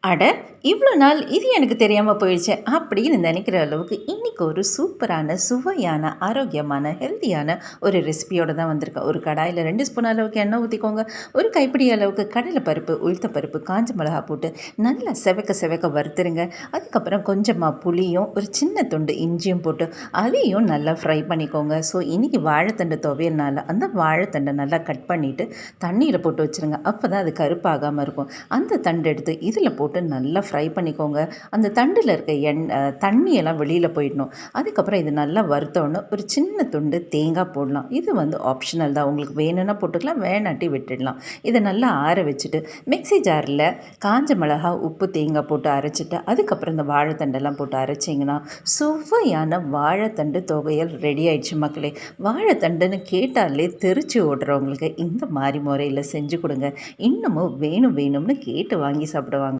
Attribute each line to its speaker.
Speaker 1: அட! இவ்வளோ நாள் இது எனக்கு தெரியாம போயிடுச்சே! அப்படின்னு நினைக்கிற அளவுக்கு இன்னைக்கு ஒரு சூப்பரான, சுவையான, ஆரோக்கியமான, ஹெல்த்தியான ஒரு ரெசிபியோட தான் வந்திருக்கேன். ஒரு கடாயில 2 ஸ்பூன் அளவுக்கு எண்ணெய் ஊத்திக்கோங்க. ஒரு கைப்பிடி அளவுக்கு கடலை பருப்பு, உளுத்த பருப்பு, காஞ்ச மிளகா போட்டு நல்லா செவக்க செவக்க வறுத்துருங்க. அதுக்கப்புறம் கொஞ்சமா புளியும், ஒரு சின்ன துண்டு இஞ்சியும் போட்டு அதையும் நல்லா ஃப்ரை பண்ணிக்கோங்க. ஸோ இன்னைக்கு வாழைத்தண்டு துவையல்னால அந்த வாழைத்தண்டை நல்லா கட் பண்ணிவிட்டு தண்ணீல போட்டு வச்சுருங்க. அப்போ தான் அது கருப்பாகாம இருக்கும். அந்த தண்டு எடுத்து இதில போட்டு நல்லா ஃப்ரை பண்ணிக்கோங்க. அந்த தண்டில் இருக்க தண்ணியெல்லாம் வெளியில் போயிடணும். அதுக்கப்புறம் இது நல்லா வறுத்தோடனே ஒரு சின்ன துண்டு தேங்காய் போடலாம். இது வந்து ஆப்ஷனல் தான். உங்களுக்கு வேணும்னா போட்டுக்கலாம், வேணாட்டி விட்டுடலாம். இதை நல்லா ஆற வச்சுட்டு மிக்ஸி ஜாரில் காஞ்ச மிளகா, உப்பு, தேங்காய் போட்டு அரைச்சிட்டு அதுக்கப்புறம் இந்த வாழைத்தண்டெல்லாம் போட்டு அரைச்சிங்கன்னா சுவையான வாழைத்தண்டு துவையல் ரெடி ஆயிடுச்சு மக்களே. வாழைத்தண்டுன்னு கேட்டாலே தெரிச்சு ஓடுறவங்களுக்கு இந்த மாதிரி முறையில் செஞ்சு கொடுங்க. இன்னமும் வேணும் வேணும்னு கேட்டு வாங்கி சாப்பிடுவாங்க.